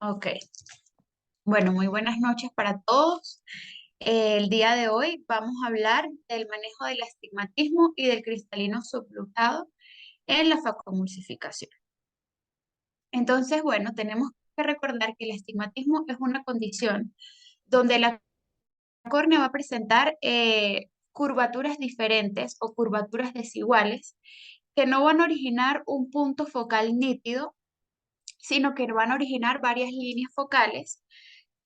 Ok, bueno, muy buenas noches para todos. El día de hoy vamos a hablar del manejo del astigmatismo y del cristalino subluxado en la facomulsificación. Entonces, bueno, tenemos que recordar que el astigmatismo es una condición donde la córnea va a presentar curvaturas diferentes o curvaturas desiguales que no van a originar un punto focal nítido, sino que van a originar varias líneas focales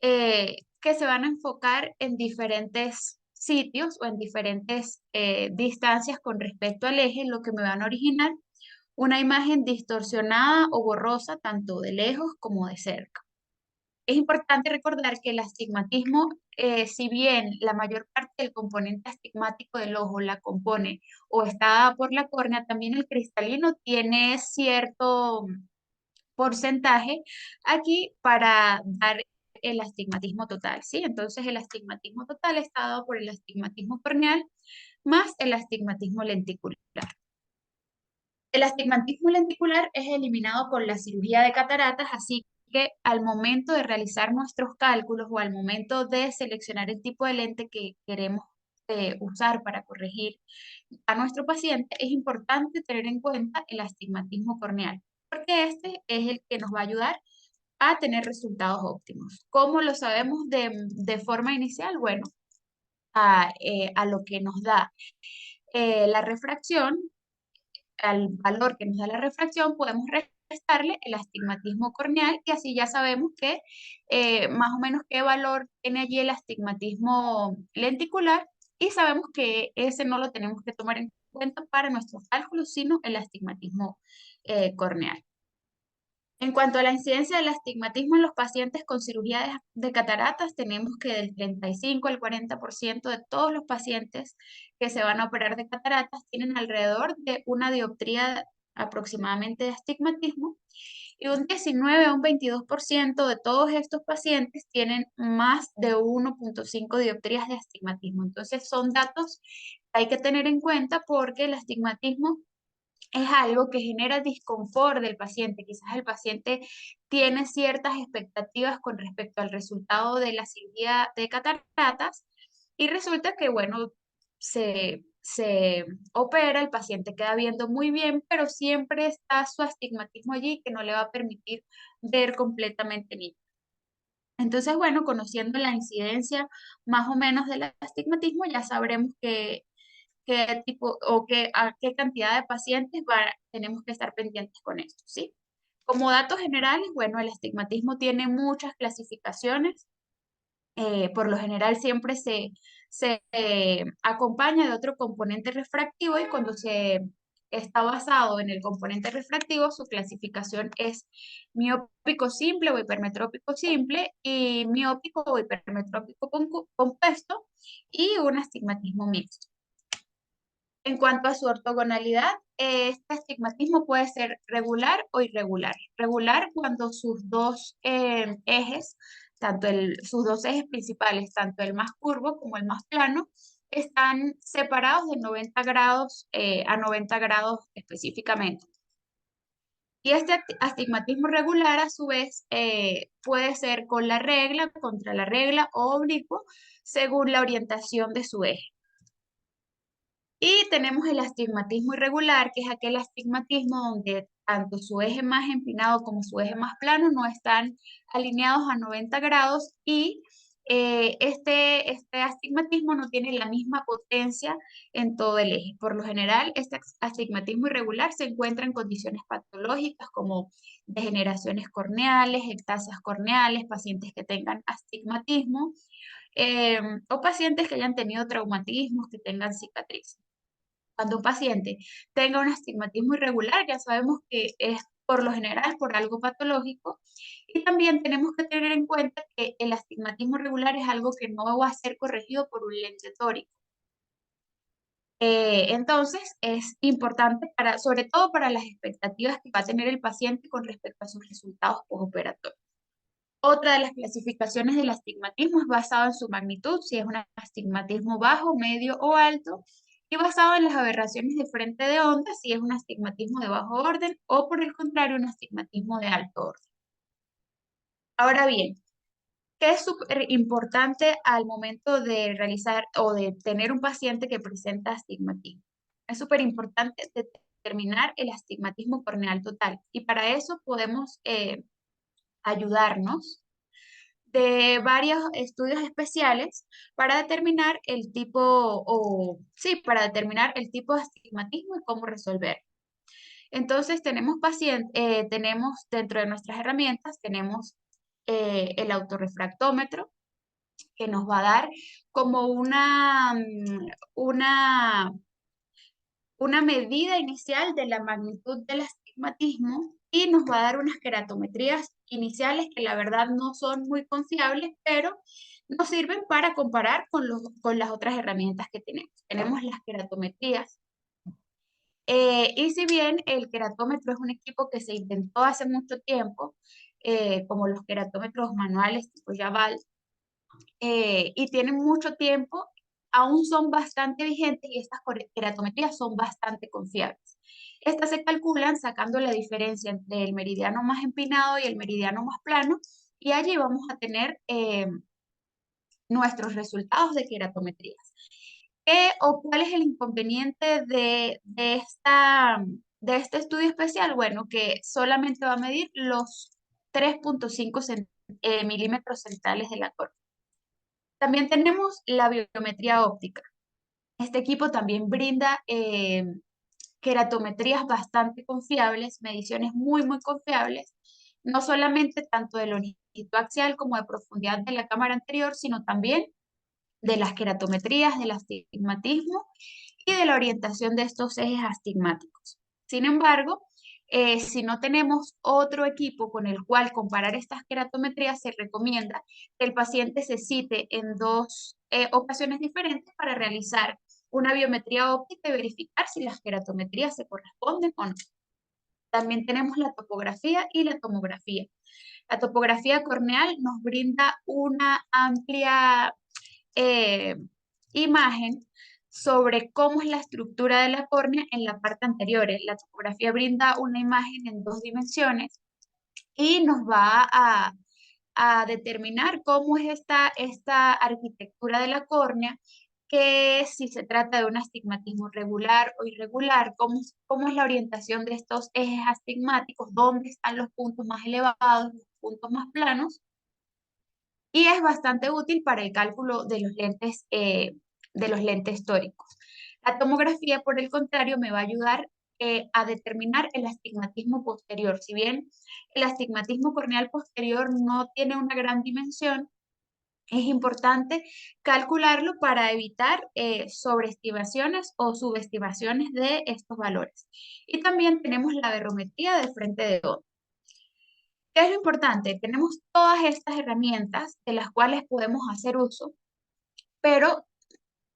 que se van a enfocar en diferentes sitios o en diferentes distancias con respecto al eje, lo que me van a originar una imagen distorsionada o borrosa tanto de lejos como de cerca. Es importante recordar que el astigmatismo, si bien la mayor parte del componente astigmático del ojo la compone o está dada por la córnea, también el cristalino tiene cierto porcentaje aquí para dar el astigmatismo total, ¿sí? Entonces el astigmatismo total está dado por el astigmatismo corneal más el astigmatismo lenticular. El astigmatismo lenticular es eliminado con la cirugía de cataratas, así que al momento de realizar nuestros cálculos o al momento de seleccionar el tipo de lente que queremos usar para corregir a nuestro paciente, es importante tener en cuenta el astigmatismo corneal, porque este es el que nos va a ayudar a tener resultados óptimos. ¿Cómo lo sabemos de forma inicial? Bueno, a lo que nos da la refracción, al valor que nos da la refracción, podemos restarle el astigmatismo corneal y así ya sabemos que más o menos qué valor tiene allí el astigmatismo lenticular y sabemos que ese no lo tenemos que tomar en cuenta para nuestros cálculos, sino el astigmatismo corneal. En cuanto a la incidencia del astigmatismo en los pacientes con cirugía de cataratas, tenemos que del 35 al 40% de todos los pacientes que se van a operar de cataratas tienen alrededor de una dioptría aproximadamente de astigmatismo y un 19 a un 22% de todos estos pacientes tienen más de 1,5 dioptrías de astigmatismo. Entonces son datos que hay que tener en cuenta porque el astigmatismo es algo que genera disconfort del paciente. Quizás el paciente tiene ciertas expectativas con respecto al resultado de la cirugía de cataratas y resulta que, bueno, se opera, el paciente queda viendo muy bien, pero siempre está su astigmatismo allí que no le va a permitir ver completamente nítido. Entonces, bueno, conociendo la incidencia más o menos del astigmatismo, ya sabremos qué tipo o a qué cantidad de pacientes tenemos que estar pendientes con esto, ¿sí? Como datos generales, bueno, el astigmatismo tiene muchas clasificaciones. Por lo general siempre se acompaña de otro componente refractivo y cuando se está basado en el componente refractivo, su clasificación es miópico simple o hipermetrópico simple y miópico o hipermetrópico compuesto y un astigmatismo mixto. En cuanto a su ortogonalidad, este astigmatismo puede ser regular o irregular. Regular cuando sus dos ejes, sus dos ejes principales, tanto el más curvo como el más plano, están separados de 90 grados a 90 grados específicamente. Y este astigmatismo regular, a su vez, puede ser con la regla, contra la regla o oblicuo, según la orientación de su eje. Y tenemos el astigmatismo irregular, que es aquel astigmatismo donde tanto su eje más empinado como su eje más plano no están alineados a 90 grados y este astigmatismo no tiene la misma potencia en todo el eje. Por lo general, este astigmatismo irregular se encuentra en condiciones patológicas como degeneraciones corneales, ectasias corneales, pacientes que tengan astigmatismo o pacientes que hayan tenido traumatismos, que tengan cicatrices. Cuando un paciente tenga un astigmatismo irregular, ya sabemos que es por lo general por algo patológico. Y también tenemos que tener en cuenta que el astigmatismo irregular es algo que no va a ser corregido por un lente tórico. Entonces, es importante sobre todo para las expectativas que va a tener el paciente con respecto a sus resultados postoperatorios. Otra de las clasificaciones del astigmatismo es basado en su magnitud, si es un astigmatismo bajo, medio o alto, y basado en las aberraciones de frente de onda, si es un astigmatismo de bajo orden o por el contrario, un astigmatismo de alto orden. Ahora bien, ¿qué es súper importante al momento de realizar o de tener un paciente que presenta astigmatismo? Es súper importante determinar el astigmatismo corneal total y para eso podemos ayudarnos de varios estudios especiales para determinar el tipo o sí, para determinar el tipo de astigmatismo y cómo resolver. Entonces tenemos dentro de nuestras herramientas, tenemos el autorrefractómetro, que nos va a dar como una, una medida inicial de la magnitud del astigmatismo y nos va a dar unas queratometrías iniciales que la verdad no son muy confiables, pero nos sirven para comparar con las otras herramientas que tenemos. Tenemos las queratometrías. Y si bien el queratómetro es un equipo que se inventó hace mucho tiempo, como los queratómetros manuales tipo Yaval, y tienen mucho tiempo, aún son bastante vigentes y estas queratometrías son bastante confiables. Estas se calculan sacando la diferencia entre el meridiano más empinado y el meridiano más plano y allí vamos a tener nuestros resultados de queratometrías. ¿Qué o cuál es el inconveniente de este estudio especial? Bueno, que solamente va a medir los 3,5 milímetros centrales de la córnea. También tenemos la biometría óptica. Este equipo también brinda queratometrías bastante confiables, mediciones muy confiables, no solamente tanto de longitud axial como de profundidad de la cámara anterior, sino también de las queratometrías, del astigmatismo y de la orientación de estos ejes astigmáticos. Sin embargo, si no tenemos otro equipo con el cual comparar estas queratometrías, se recomienda que el paciente se cite en dos ocasiones diferentes para realizar una biometría óptica y verificar si las queratometrías se corresponden o no. También tenemos la topografía y la tomografía. La topografía corneal nos brinda una amplia eh, imagen sobre cómo es la estructura de la córnea en la parte anterior. La topografía brinda una imagen en dos dimensiones y nos va a determinar cómo es esta arquitectura de la córnea, que si se trata de un astigmatismo regular o irregular, cómo es la orientación de estos ejes astigmáticos, dónde están los puntos más elevados, los puntos más planos, y es bastante útil para el cálculo de los lentes tóricos. La tomografía, por el contrario, me va a ayudar a determinar el astigmatismo posterior. Si bien el astigmatismo corneal posterior no tiene una gran dimensión, es importante calcularlo para evitar sobreestimaciones o subestimaciones de estos valores. Y también tenemos la barometría de frente de ojo. ¿Qué es lo importante? Tenemos todas estas herramientas de las cuales podemos hacer uso, pero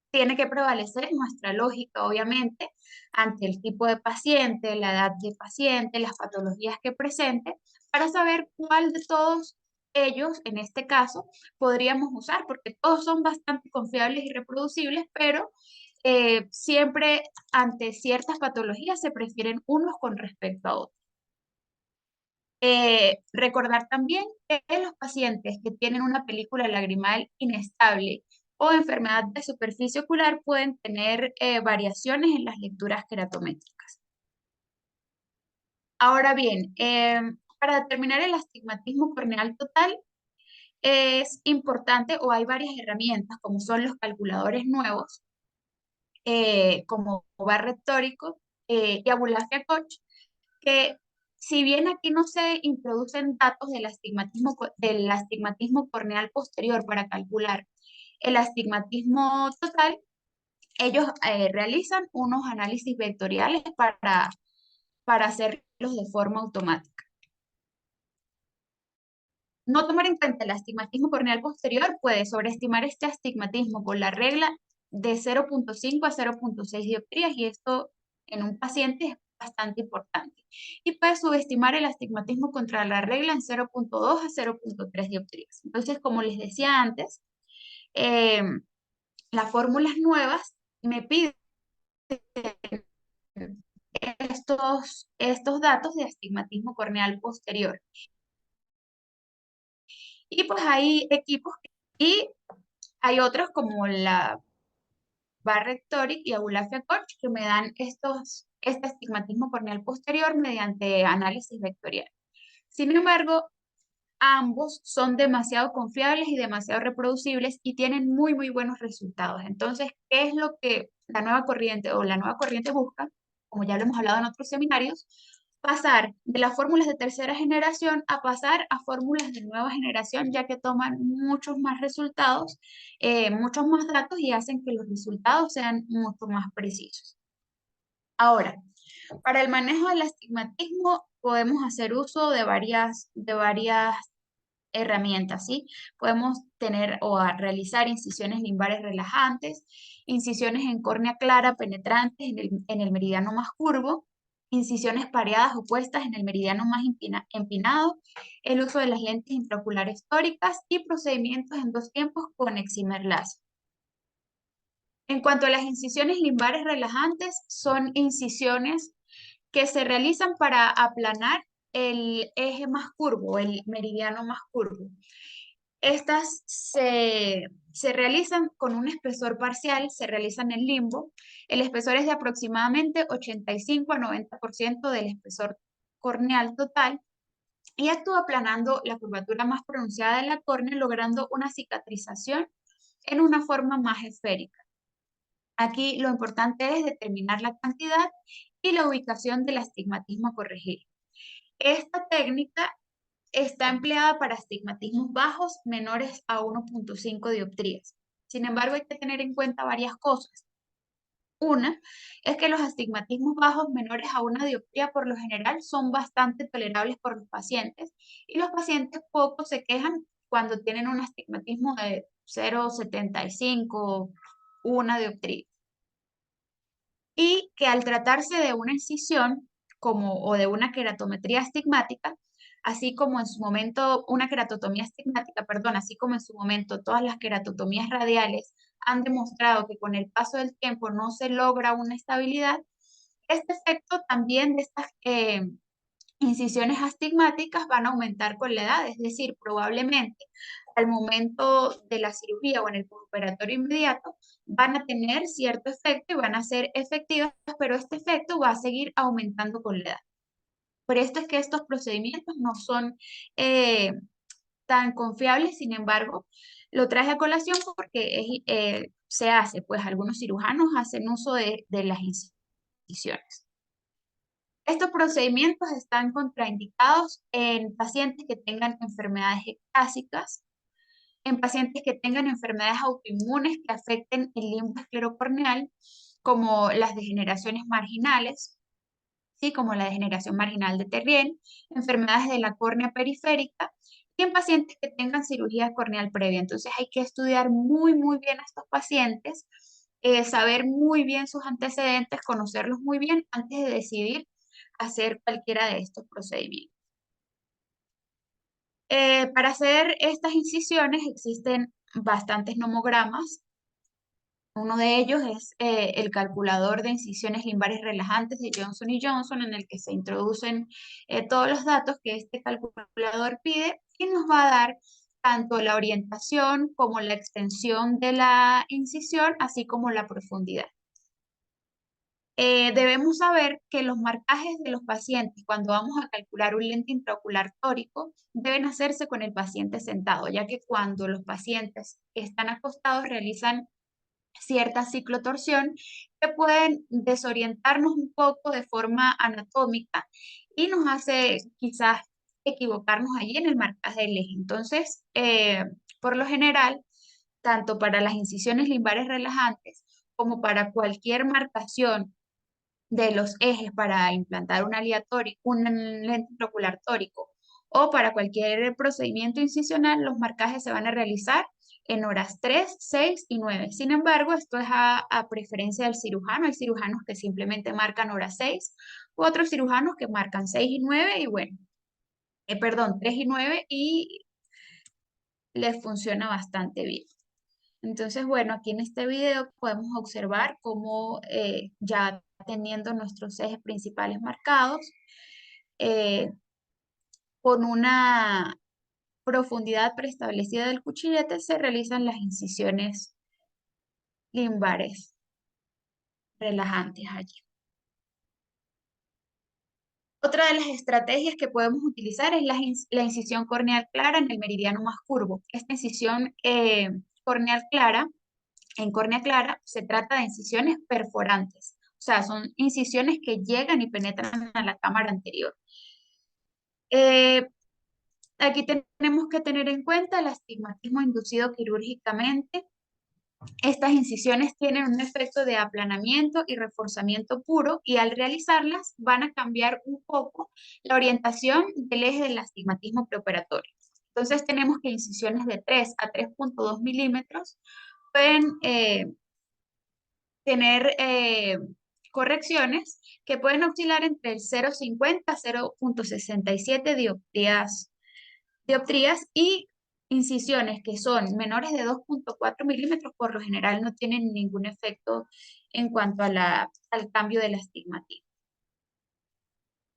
tiene que prevalecer nuestra lógica, obviamente, ante el tipo de paciente, la edad de paciente, las patologías que presente, para saber cuál de todos ellos, en este caso, podríamos usar, porque todos son bastante confiables y reproducibles, pero siempre ante ciertas patologías se prefieren unos con respecto a otros. Recordar también que los pacientes que tienen una película lagrimal inestable o enfermedad de superficie ocular pueden tener variaciones en las lecturas queratométricas. Ahora bien, para determinar el astigmatismo corneal total es importante o hay varias herramientas como son los calculadores nuevos, como Barrett tórico y Abulafia Koch, que si bien aquí no se introducen datos del astigmatismo corneal posterior para calcular el astigmatismo total, ellos realizan unos análisis vectoriales para hacerlos de forma automática. No tomar en cuenta el astigmatismo corneal posterior puede sobreestimar este astigmatismo con la regla de 0,5 a 0,6 dioptrías y esto en un paciente es bastante importante. Y puede subestimar el astigmatismo contra la regla en 0,2 a 0,3 dioptrías. Entonces, como les decía antes, eh, las fórmulas nuevas me piden estos datos de astigmatismo corneal posterior. Y pues hay equipos y hay otros como la Barrett Toric y Abulafia Koch que me dan este astigmatismo corneal posterior mediante análisis vectorial. Sin embargo, ambos son demasiado confiables y demasiado reproducibles y tienen muy buenos resultados. Entonces, ¿qué es lo que la nueva corriente o la nueva corriente busca? Como ya lo hemos hablado en otros seminarios, pasar de las fórmulas de tercera generación a pasar a fórmulas de nueva generación, ya que toman muchos más resultados, muchos más datos y hacen que los resultados sean mucho más precisos. Ahora, para el manejo del astigmatismo podemos hacer uso de varias herramientas, ¿sí? Podemos tener o realizar incisiones limbares relajantes, incisiones en córnea clara penetrantes en el meridiano más curvo, incisiones pareadas opuestas en el meridiano más empinado, el uso de las lentes intraoculares tóricas y procedimientos en dos tiempos con excimer láser. En cuanto a las incisiones limbares relajantes, son incisiones que se realizan para aplanar el eje más curvo, el meridiano más curvo. Estas se realizan con un espesor parcial, se realizan en limbo. El espesor es de aproximadamente 85 a 90% del espesor corneal total y actúa aplanando la curvatura más pronunciada de la córnea, logrando una cicatrización en una forma más esférica. Aquí lo importante es determinar la cantidad y la ubicación del astigmatismo a corregir. Esta técnica está empleada para astigmatismos bajos menores a 1.5 dioptrías. Sin embargo, hay que tener en cuenta varias cosas. Una es que los astigmatismos bajos menores a una dioptría por lo general son bastante tolerables por los pacientes y los pacientes poco se quejan cuando tienen un astigmatismo de 0,75, una dioptría. Y que al tratarse de una incisión o de una queratometría astigmática, así como en su momento, una queratotomía estigmática, perdón, así como en su momento todas las queratotomías radiales han demostrado que con el paso del tiempo no se logra una estabilidad, este efecto también de estas incisiones astigmáticas van a aumentar con la edad, es decir, probablemente al momento de la cirugía o en el postoperatorio inmediato van a tener cierto efecto y van a ser efectivas, pero este efecto va a seguir aumentando con la edad. Por esto es que estos procedimientos no son eh, tan confiables, sin embargo, lo traje a colación porque se hace, pues algunos cirujanos hacen uso de las incisiones. Estos procedimientos están contraindicados en pacientes que tengan enfermedades ectásicas, en pacientes que tengan enfermedades autoinmunes que afecten el limbo esclerocorneal, como las degeneraciones marginales, ¿sí? Como la degeneración marginal de Terrien, enfermedades de la córnea periférica, y en pacientes que tengan cirugía corneal previa. Entonces hay que estudiar muy bien a estos pacientes, saber muy bien sus antecedentes, conocerlos muy bien antes de decidir hacer cualquiera de estos procedimientos. Para hacer estas incisiones existen bastantes nomogramas. Uno de ellos es el calculador de incisiones limbares relajantes de Johnson Johnson, en el que se introducen todos los datos que este calculador pide y nos va a dar tanto la orientación como la extensión de la incisión, así como la profundidad. Debemos saber que los marcajes de los pacientes, cuando vamos a calcular un lente intraocular tórico, deben hacerse con el paciente sentado, ya que cuando los pacientes están acostados realizan cierta ciclotorsión que pueden desorientarnos un poco de forma anatómica y nos hace quizás equivocarnos allí en el marcaje del eje. Entonces, por lo general, tanto para las incisiones limbares relajantes como para cualquier marcación de los ejes para implantar un lente intraocular tórico o para cualquier procedimiento incisional, los marcajes se van a realizar en horas 3, 6 y 9. Sin embargo, esto es a preferencia del cirujano. Hay cirujanos que simplemente marcan horas 6, u otros cirujanos que marcan 6 y 9 y bueno, perdón, 3 y 9 y les funciona bastante bien. Entonces, bueno, aquí en este video podemos observar cómo ya teniendo nuestros ejes principales marcados, eh, con una profundidad preestablecida del cuchillete, se realizan las incisiones limbares relajantes allí. Otra de las estrategias que podemos utilizar es la incisión corneal clara en el meridiano más curvo. Esta incisión corneal clara, en córnea clara, se trata de incisiones perforantes. O sea, son incisiones que llegan y penetran a la cámara anterior. Eh, Aquí tenemos que tener en cuenta el astigmatismo inducido quirúrgicamente. Estas incisiones tienen un efecto de aplanamiento y reforzamiento puro y al realizarlas van a cambiar un poco la orientación del eje del astigmatismo preoperatorio. Entonces tenemos que incisiones de 3 a 3,2 milímetros pueden tener correcciones que pueden oscilar entre el 0,50 a 0,67 dioptrías y incisiones que son menores de 2,4 milímetros por lo general no tienen ningún efecto en cuanto a al cambio del astigmatismo.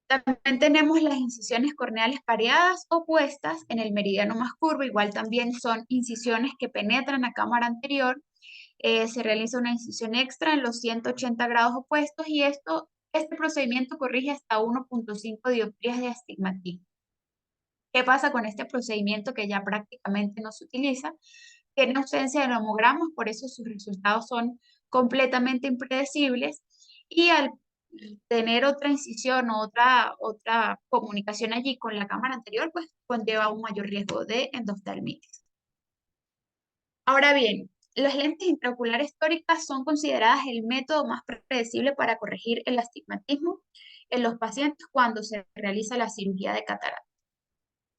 También tenemos las incisiones corneales pareadas o puestas en el meridiano más curvo, igual también son incisiones que penetran a cámara anterior. Se realiza una incisión extra en los 180 grados opuestos y este procedimiento corrige hasta 1,5 dioptrías de astigmatismo. ¿Qué pasa con este procedimiento que ya prácticamente no se utiliza? Tiene ausencia de homogramas, por eso sus resultados son completamente impredecibles y al tener otra incisión o otra comunicación allí con la cámara anterior, pues conlleva un mayor riesgo de endoftalmitis. Ahora bien, las lentes intraoculares tóricas son consideradas el método más predecible para corregir el astigmatismo en los pacientes cuando se realiza la cirugía de catarata.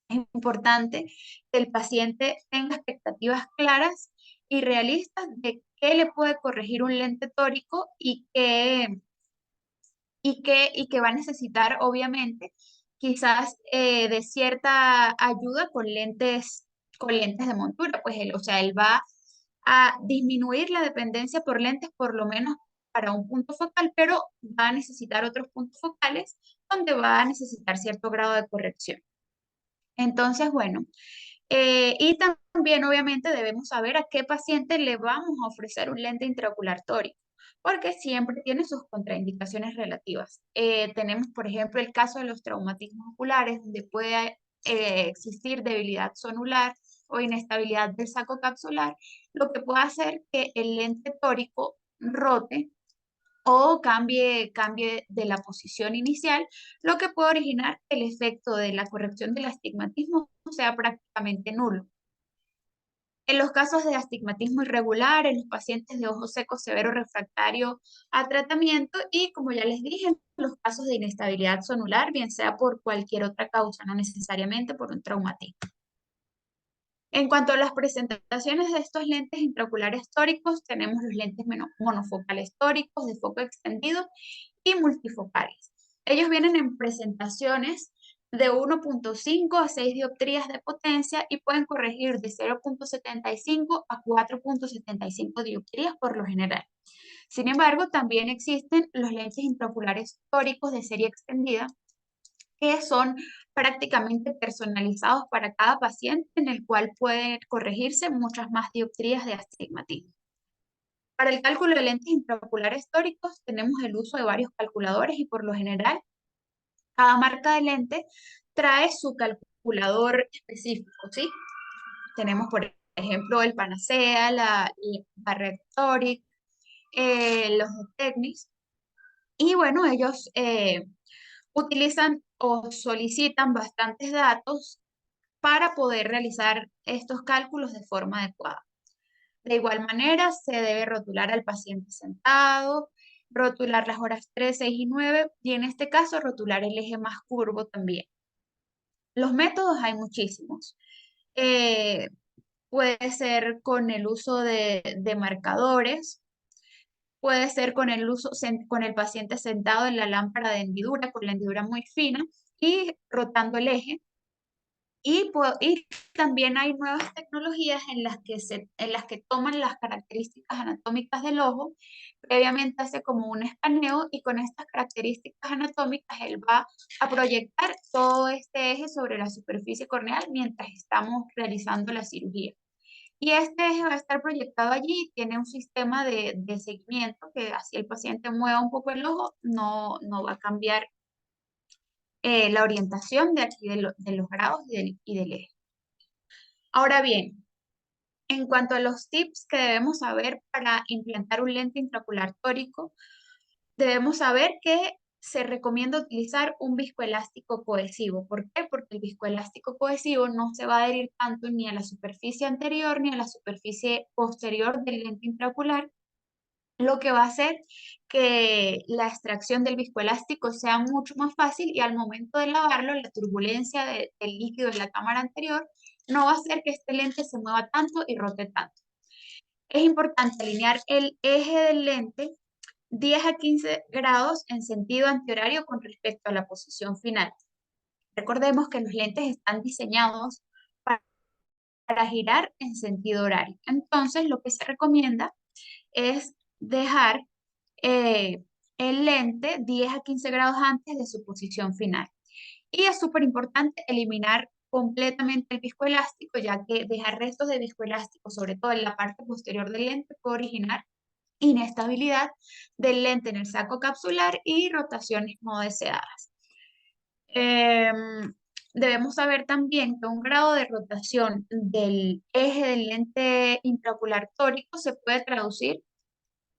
Es importante que el paciente tenga expectativas claras y realistas de qué le puede corregir un lente tórico y que va a necesitar, obviamente, quizás de cierta ayuda con lentes de montura. Pues o sea, él va a disminuir la dependencia por lentes por lo menos para un punto focal, pero va a necesitar otros puntos focales donde va a necesitar cierto grado de corrección. Entonces, bueno, y también obviamente debemos saber a qué paciente le vamos a ofrecer un lente intraocular tórico, porque siempre tiene sus contraindicaciones relativas. Tenemos, por ejemplo, el caso de los traumatismos oculares, donde puede existir debilidad sonular o inestabilidad del saco capsular, lo que puede hacer que el lente tórico rote o cambie de la posición inicial, lo que puede originar el efecto de la corrección del astigmatismo sea prácticamente nulo. En los casos de astigmatismo irregular, en los pacientes de ojo seco severo refractario a tratamiento y, como ya les dije, en los casos de inestabilidad sonular, bien sea por cualquier otra causa, no necesariamente por un traumatismo. En cuanto a las presentaciones de estos lentes intraoculares tóricos, tenemos los lentes monofocales tóricos de foco extendido y multifocales. Ellos vienen en presentaciones de 1,5 a 6 dioptrías de potencia y pueden corregir de 0,75 a 4,75 dioptrías por lo general. Sin embargo, también existen los lentes intraoculares tóricos de serie extendida que son prácticamente personalizados para cada paciente, en el cual pueden corregirse muchas más dioptrías de astigmatismo. Para el cálculo de lentes intraoculares tóricos tenemos el uso de varios calculadores y por lo general cada marca de lente trae su calculador específico, ¿sí? Tenemos por ejemplo el Panacea, la Barrett Toric, los de Technics y bueno, ellos utilizan o solicitan bastantes datos para poder realizar estos cálculos de forma adecuada. De igual manera, se debe rotular al paciente sentado, rotular las horas 3, 6 y 9 y en este caso rotular el eje más curvo también. Los métodos hay muchísimos. Eh, Puede ser con el uso de marcadores, puede ser con con el paciente sentado en la lámpara de hendidura, con la hendidura muy fina y rotando el eje. Y también hay nuevas tecnologías en las que toman las características anatómicas del ojo, previamente hace como un escaneo y con estas características anatómicas él va a proyectar todo este eje sobre la superficie corneal mientras estamos realizando la cirugía. Y este eje va a estar proyectado allí, tiene un sistema de seguimiento que así el paciente mueva un poco el ojo, no va a cambiar la orientación de aquí de los grados y del eje. Ahora bien, en cuanto a los tips que debemos saber para implantar un lente intraocular tórico, debemos saber que se recomienda utilizar un viscoelástico cohesivo. ¿Por qué? Porque el viscoelástico cohesivo no se va a adherir tanto ni a la superficie anterior ni a la superficie posterior del lente intraocular, lo que va a hacer que la extracción del viscoelástico sea mucho más fácil y al momento de lavarlo, la turbulencia del líquido en la cámara anterior no va a hacer que este lente se mueva tanto y rote tanto. Es importante alinear el eje del lente 10 a 15 grados en sentido antihorario con respecto a la posición final. Recordemos que los lentes están diseñados para girar en sentido horario. Entonces, lo que se recomienda es dejar eh, el lente 10 a 15 grados antes de su posición final. Y es súper importante eliminar completamente el viscoelástico, ya que dejar restos de viscoelástico, sobre todo en la parte posterior del lente, puede originar inestabilidad del lente en el saco capsular y rotaciones no deseadas. Em, Debemos saber también que un grado de rotación del eje del lente intraocular tórico se puede traducir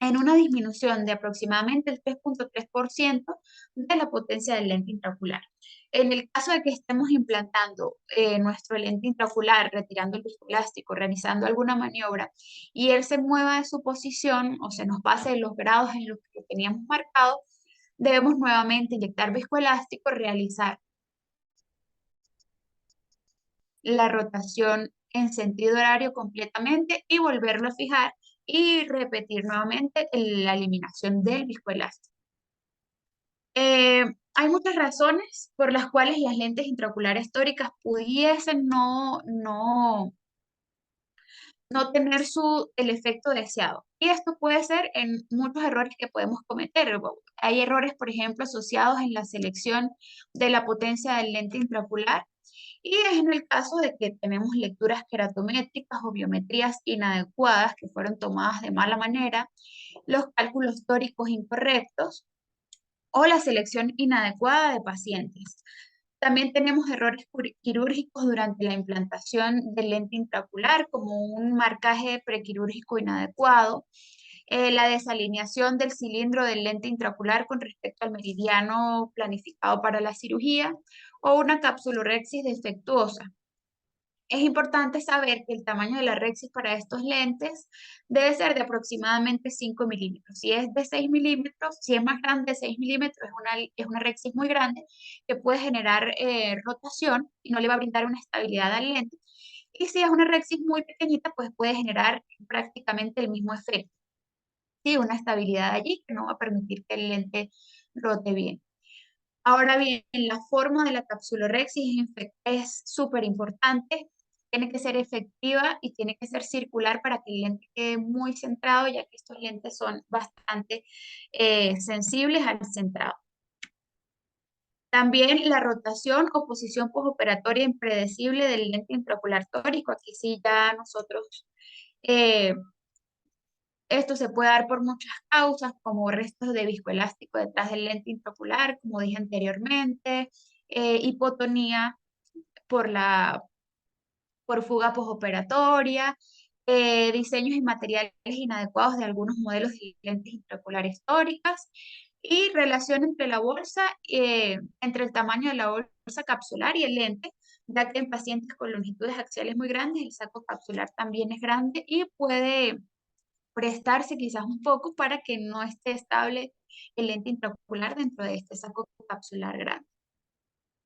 en una disminución de aproximadamente el 3,3% de la potencia del lente intraocular. En el caso de que estemos implantando nuestro lente intraocular, retirando el viscoelástico, realizando alguna maniobra y él se mueva de su posición o se nos pase de los grados en los que teníamos marcado, debemos nuevamente inyectar viscoelástico, realizar la rotación en sentido horario completamente y volverlo a fijar y repetir nuevamente la eliminación del viscoelástico. Eh, Hay muchas razones por las cuales las lentes intraoculares tóricas pudiesen no tener el efecto deseado. Y esto puede ser en muchos errores que podemos cometer. Hay errores, por ejemplo, asociados en la selección de la potencia del lente intraocular. Y es en el caso de que tenemos lecturas queratométricas o biometrías inadecuadas que fueron tomadas de mala manera, los cálculos tóricos incorrectos o la selección inadecuada de pacientes. También tenemos errores quirúrgicos durante la implantación del lente intraocular, como un marcaje prequirúrgico inadecuado, la desalineación del cilindro del lente intraocular con respecto al meridiano planificado para la cirugía o una capsulorhexis defectuosa. Es importante saber que el tamaño de la rexis para estos lentes debe ser de aproximadamente 5 milímetros. Si es de 6 milímetros, si es más grande de 6 milímetros, es una rexis muy grande que puede generar rotación y no le va a brindar una estabilidad al lente. Y si es una rexis muy pequeñita, pues puede generar prácticamente el mismo efecto. Sí, una estabilidad allí que no va a permitir que el lente rote bien. Ahora bien, la forma de la capsulorhexis es súper importante, tiene que ser efectiva y tiene que ser circular para que el lente quede muy centrado, ya que estos lentes son bastante sensibles al centrado. También la rotación o posición postoperatoria impredecible del lente intraocular tórico. Aquí sí ya nosotros eh, esto se puede dar por muchas causas, como restos de viscoelástico detrás del lente intraocular, como dije anteriormente, hipotonía por por fuga postoperatoria, diseños y materiales inadecuados de algunos modelos de lentes intraoculares tóricas y relación entre la bolsa, entre el tamaño de la bolsa capsular y el lente, ya que en pacientes con longitudes axiales muy grandes el saco capsular también es grande y puede prestarse quizás un poco para que no esté estable el lente intraocular dentro de este saco capsular grande.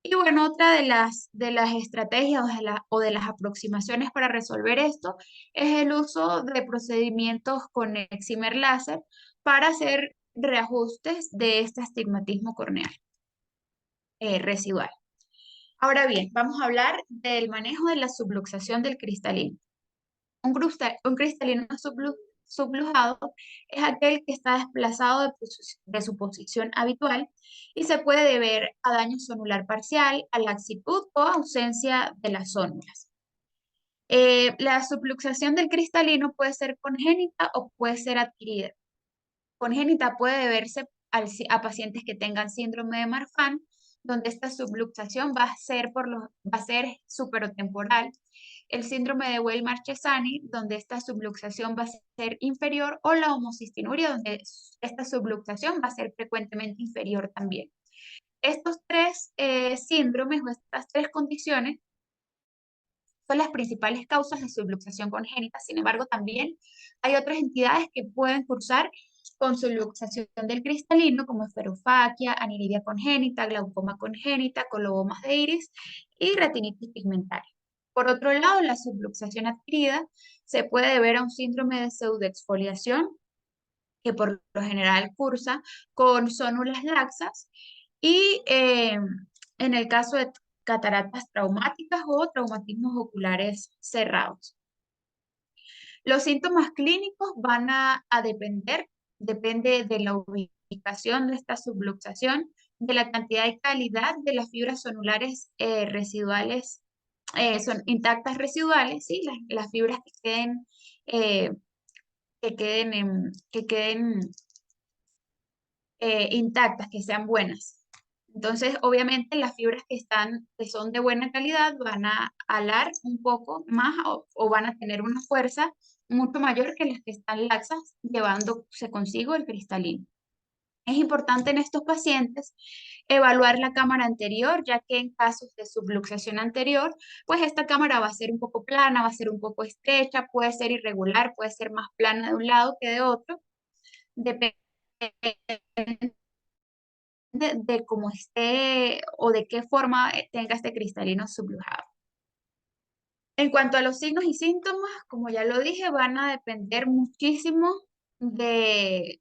Y bueno, otra de las estrategias o de las aproximaciones para resolver esto es el uso de procedimientos con excimer láser para hacer reajustes de este astigmatismo corneal residual. Ahora bien, vamos a hablar del manejo de la subluxación del cristalino. Un cristalino sublujado es aquel que está desplazado de su posición habitual y se puede deber a daño sonular parcial, a laxitud o ausencia de las zónulas. La subluxación del cristalino puede ser congénita o puede ser adquirida. Congénita puede deberse a pacientes que tengan síndrome de Marfan, donde esta subluxación va a ser superotemporal. El síndrome de Weill-Marchesani, donde esta subluxación va a ser inferior, o la homocistinuria, donde esta subluxación va a ser frecuentemente inferior también. Estos tres síndromes o estas tres condiciones son las principales causas de subluxación congénita. Sin embargo, también hay otras entidades que pueden cursar con subluxación del cristalino, como esferofaquia, aniridia congénita, glaucoma congénita, colobomas de iris y retinitis pigmentaria. Por otro lado, la subluxación adquirida se puede deber a un síndrome de pseudoexfoliación, que por lo general cursa con zónulas laxas y en el caso de cataratas traumáticas o traumatismos oculares cerrados. Los síntomas clínicos van a depende de la ubicación de esta subluxación, de la cantidad y calidad de las fibras sonulares residuales, son intactas residuales, ¿sí? Las fibras eh, que queden intactas, que sean buenas. Entonces, obviamente, las fibras que son de buena calidad van a alar un poco más o van a tener una fuerza mucho mayor que las que están laxas, llevándose consigo el cristalino. Es importante en estos pacientes evaluar la cámara anterior, ya que en casos de subluxación anterior, pues esta cámara va a ser un poco plana, va a ser un poco estrecha, puede ser irregular, puede ser más plana de un lado que de otro, depende de cómo esté o de qué forma tenga este cristalino sublujado. En cuanto a los signos y síntomas, como ya lo dije, van a depender muchísimo de,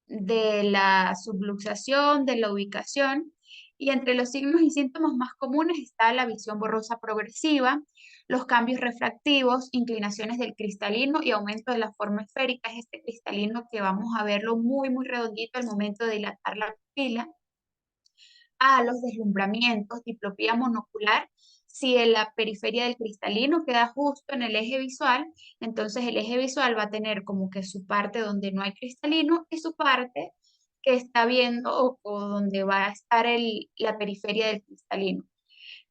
de la subluxación, de la ubicación. Y entre los signos y síntomas más comunes está la visión borrosa progresiva, los cambios refractivos, inclinaciones del cristalino y aumento de la forma esférica. Es este cristalino que vamos a verlo muy, muy redondito al momento de dilatar la pupila, a los deslumbramientos, diplopía monocular. Si en la periferia del cristalino queda justo en el eje visual, entonces el eje visual va a tener como que su parte donde no hay cristalino y su parte que está viendo o donde va a estar la periferia del cristalino.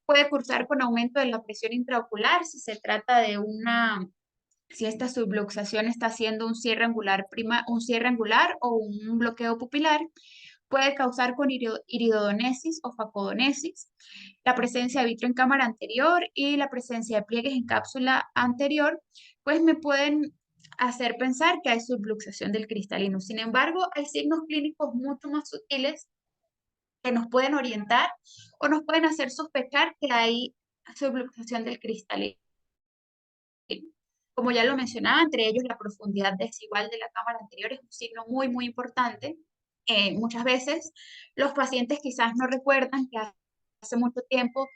Puede cursar con aumento de la presión intraocular si se trata de si esta subluxación está haciendo un cierre angular o un bloqueo pupilar. Puede causar con iridodonesis o facodonesis, la presencia de vitro en cámara anterior y la presencia de pliegues en cápsula anterior, pues me pueden hacer pensar que hay subluxación del cristalino. Sin embargo, hay signos clínicos mucho más sutiles que nos pueden orientar o nos pueden hacer sospechar que hay subluxación del cristalino. Como ya lo mencionaba, entre ellos la profundidad desigual de la cámara anterior es un signo muy, muy importante. Muchas veces los pacientes quizás no recuerdan que hace mucho tiempo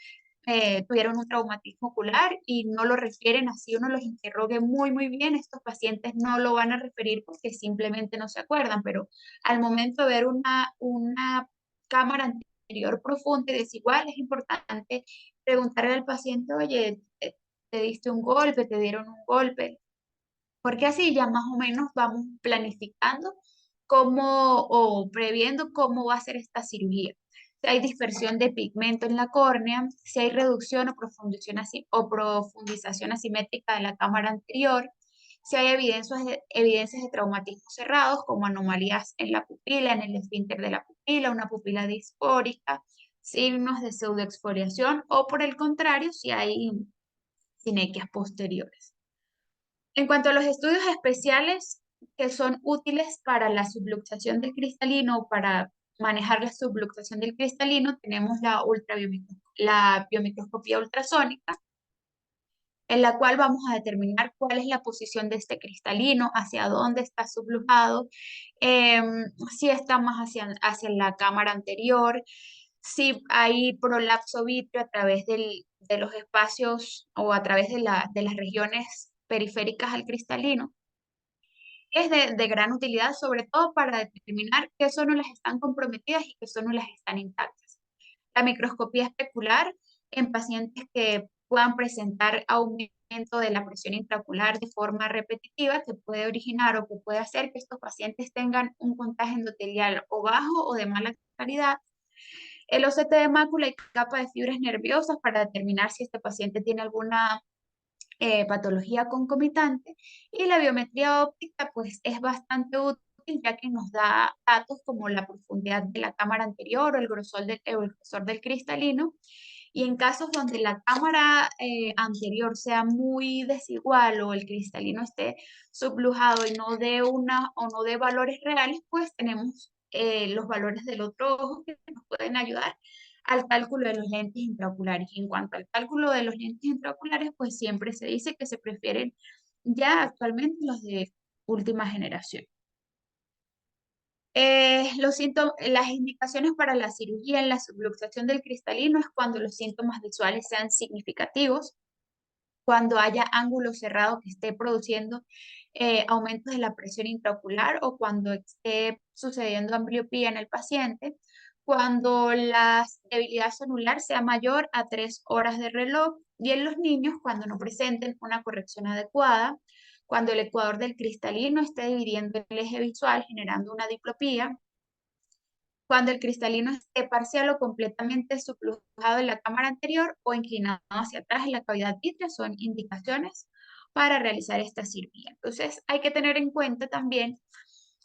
tuvieron un traumatismo ocular y no lo refieren, así uno los interrogue muy, muy bien. Estos pacientes no lo van a referir porque simplemente no se acuerdan, pero al momento de ver una cámara anterior profunda y desigual, es importante preguntarle al paciente, oye, te diste un golpe, te dieron un golpe, porque así ya más o menos vamos planificando cómo o previendo cómo va a ser esta cirugía. Si hay dispersión de pigmento en la córnea, si hay reducción o profundización asimétrica de la cámara anterior, si hay evidencias de traumatismos cerrados, como anomalías en la pupila, en el esfínter de la pupila, una pupila disfórica, signos de pseudoexfoliación, o por el contrario, si hay sinequias posteriores. En cuanto a los estudios especiales que son útiles para la subluxación del cristalino o para manejar la subluxación del cristalino, tenemos la biomicroscopía ultrasónica, en la cual vamos a determinar cuál es la posición de este cristalino, hacia dónde está sublujado, si está más hacia la cámara anterior, Si hay prolapso vítreo a través de los espacios o a través de las regiones periféricas al cristalino, es de gran utilidad, sobre todo para determinar qué zónulas están comprometidas y qué zónulas están intactas. La microscopía especular en pacientes que puedan presentar aumento de la presión intraocular de forma repetitiva, que puede originar o que puede hacer que estos pacientes tengan un contagio endotelial o bajo o de mala calidad. El OCT de mácula y capa de fibras nerviosas para determinar si este paciente tiene alguna patología concomitante. Y la biometría óptica, pues es bastante útil ya que nos da datos como la profundidad de la cámara anterior o el grosor del cristalino. Y en casos donde la cámara anterior sea muy desigual o el cristalino esté sublujado y no dé o no dé valores reales, pues tenemos los valores del otro ojo que nos pueden ayudar al cálculo de los lentes intraoculares. Y en cuanto al cálculo de los lentes intraoculares, pues siempre se dice que se prefieren ya actualmente los de última generación. Las indicaciones para la cirugía en la subluxación del cristalino es cuando los síntomas visuales sean significativos, cuando haya ángulo cerrado que esté produciendo aumentos de la presión intraocular o cuando esté sucediendo ambliopía en el paciente, cuando la debilidad celular sea mayor a 3 horas de reloj y en los niños cuando no presenten una corrección adecuada, cuando el ecuador del cristalino esté dividiendo el eje visual generando una diplopía, cuando el cristalino esté parcial o completamente sublujado en la cámara anterior o inclinado hacia atrás en la cavidad vítrea, son indicaciones para realizar esta cirugía. Entonces, hay que tener en cuenta también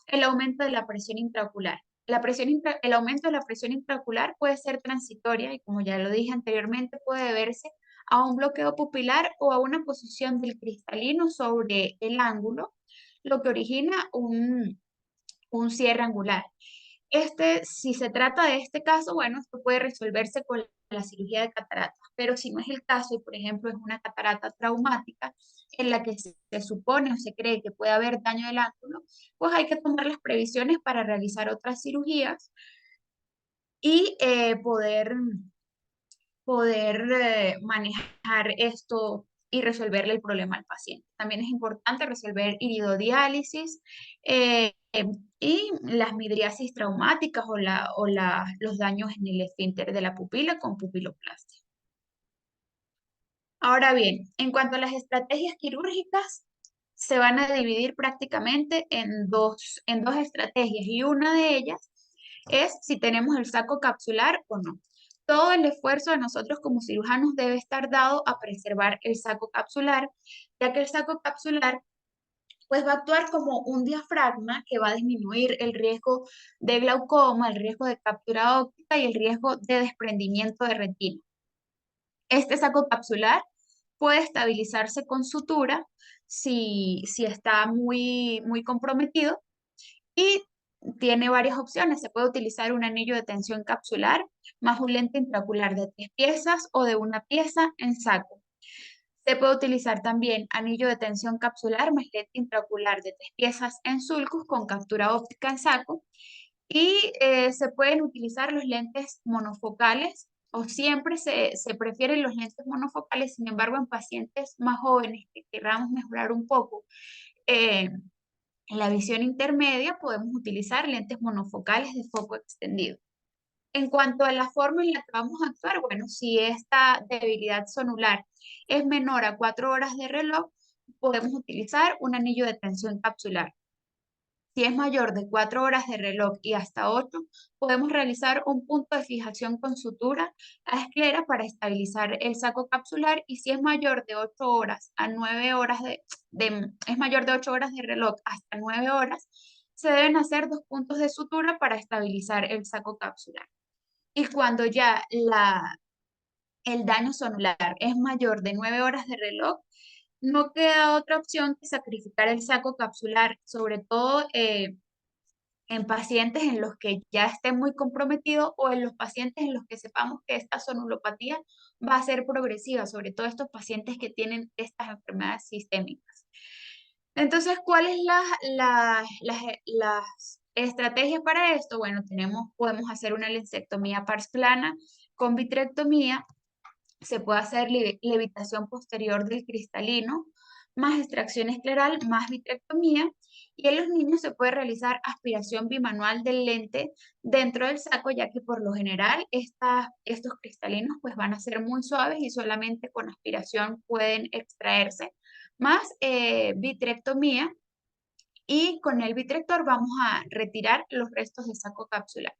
el aumento de la presión intraocular. El aumento de la presión intraocular puede ser transitoria y, como ya lo dije anteriormente, puede deberse a un bloqueo pupilar o a una posición del cristalino sobre el ángulo, lo que origina un cierre angular. Si se trata de este caso, bueno, esto puede resolverse con la cirugía de cataratas, pero si no es el caso, y por ejemplo es una catarata traumática en la que se supone o se cree que puede haber daño del ángulo, pues hay que tomar las previsiones para realizar otras cirugías y poder manejar esto y resolverle el problema al paciente. También es importante resolver iridodiálisis y las midriasis traumáticas los daños en el esfínter de la pupila con pupiloplastia. Ahora bien, en cuanto a las estrategias quirúrgicas, se van a dividir prácticamente en dos estrategias y una de ellas es si tenemos el saco capsular o no. Todo el esfuerzo de nosotros como cirujanos debe estar dado a preservar el saco capsular, ya que el saco capsular pues va a actuar como un diafragma que va a disminuir el riesgo de glaucoma, el riesgo de captura óptica y el riesgo de desprendimiento de retina. Este saco capsular puede estabilizarse con sutura si está muy comprometido y tiene varias opciones. Se puede utilizar un anillo de tensión capsular más un lente intraocular de 3 piezas o de una pieza en saco. Se puede utilizar también anillo de tensión capsular más lente intraocular de 3 piezas en sulcus con captura óptica en saco. Y se pueden utilizar los lentes monofocales o siempre se prefieren los lentes monofocales. Sin embargo, en pacientes más jóvenes que queramos mejorar un poco eh, la visión intermedia, podemos utilizar lentes monofocales de foco extendido. En cuanto a la forma en la que vamos a actuar, bueno, si esta debilidad sonular es menor a 4 horas de reloj, podemos utilizar un anillo de tensión capsular. Si es mayor de 4 horas de reloj y hasta 8, podemos realizar un punto de fijación con sutura a esclera para estabilizar el saco capsular. Y si es mayor de 8 horas a 9 horas es mayor de 8 horas de reloj hasta 9 horas, se deben hacer 2 puntos de sutura para estabilizar el saco capsular. Y cuando ya el daño sonular es mayor de 9 horas de reloj, no queda otra opción que sacrificar el saco capsular, sobre todo en pacientes en los que ya esté muy comprometido o en los pacientes en los que sepamos que esta sonulopatía va a ser progresiva, sobre todo estos pacientes que tienen estas enfermedades sistémicas. Entonces, ¿cuáles las Estrategia para esto, bueno, podemos hacer una lensectomía pars plana con vitrectomía. Se puede hacer levitación posterior del cristalino, más extracción escleral, más vitrectomía. Y en los niños se puede realizar aspiración bimanual del lente dentro del saco, ya que por lo general estos cristalinos pues van a ser muy suaves y solamente con aspiración pueden extraerse, más vitrectomía. Y con el vitrector vamos a retirar los restos del saco capsular.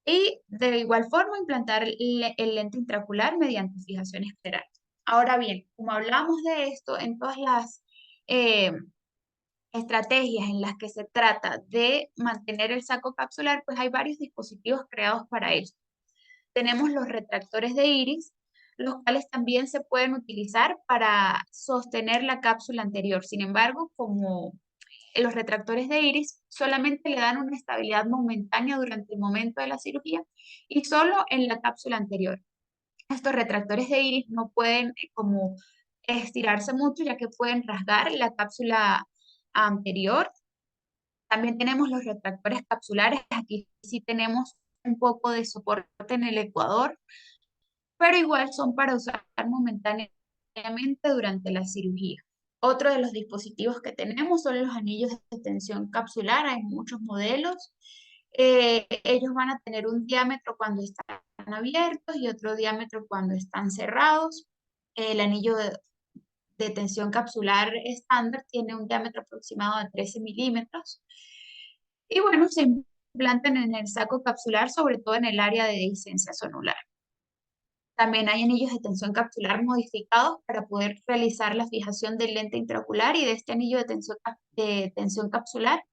Y de igual forma implantar el lente intraocular mediante fijación escleral. Ahora bien, como hablamos de esto, en todas las eh, estrategias en las que se trata de mantener el saco capsular, pues hay varios dispositivos creados para ello. Tenemos los retractores de iris, los cuales también se pueden utilizar para sostener la cápsula anterior. Sin embargo, como los retractores de iris solamente le dan una estabilidad momentánea durante el momento de la cirugía y solo en la cápsula anterior. Estos retractores de iris no pueden como estirarse mucho ya que pueden rasgar la cápsula anterior. También tenemos los retractores capsulares. Aquí sí tenemos un poco de soporte en el ecuador, pero igual son para usar momentáneamente durante la cirugía. Otro de los dispositivos que tenemos son los anillos de tensión capsular. Hay muchos modelos. Ellos van a tener un diámetro cuando están abiertos y otro diámetro cuando están cerrados. El anillo de tensión capsular estándar tiene un diámetro aproximado de 13 milímetros. Y bueno, se implantan en el saco capsular, sobre todo en el área de dehiscencia sonular. También hay anillos de tensión capsular modificados para poder realizar la fijación del lente intraocular y de este anillo de tensión capsular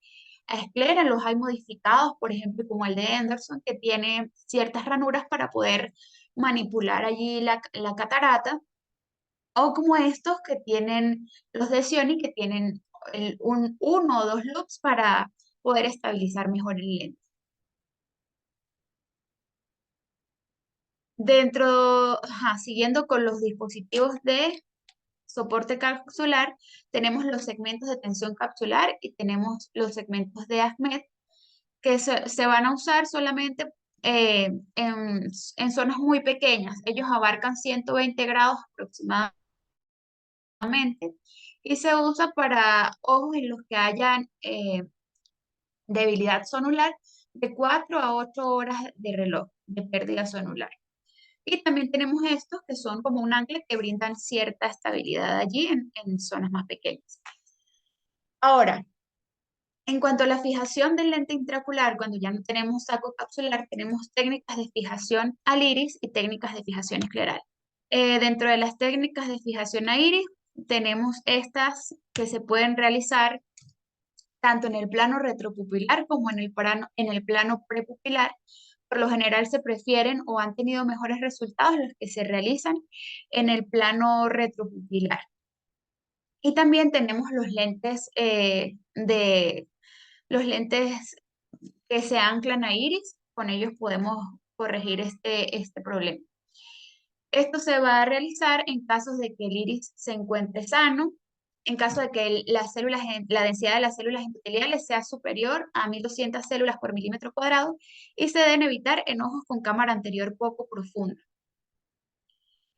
a esclera. Los hay modificados, por ejemplo, como el de Anderson, que tiene ciertas ranuras para poder manipular allí la catarata, o como estos que tienen los de Scioni, que tienen uno o dos loops para poder estabilizar mejor el lente. Siguiendo con los dispositivos de soporte capsular, tenemos los segmentos de tensión capsular y tenemos los segmentos de AFMED que se van a usar solamente en zonas muy pequeñas. Ellos abarcan 120 grados aproximadamente y se usa para ojos en los que hayan debilidad sonular de 4 a 8 horas de reloj de pérdida sonular. Y también tenemos estos que son como un ancla que brindan cierta estabilidad allí en zonas más pequeñas. Ahora, en cuanto a la fijación del lente intraocular, cuando ya no tenemos saco capsular, tenemos técnicas de fijación al iris y técnicas de fijación escleral. Dentro de las técnicas de fijación a iris, tenemos estas que se pueden realizar tanto en el plano retropupilar como en el plano prepupilar. Por lo general se prefieren o han tenido mejores resultados los que se realizan en el plano retropupilar. Y también tenemos los lentes que se anclan a iris, con ellos podemos corregir este problema. Esto se va a realizar en casos de que el iris se encuentre sano, en caso de que la densidad de las células epiteliales sea superior a 1200 células por milímetro cuadrado y se deben evitar en ojos con cámara anterior poco profunda.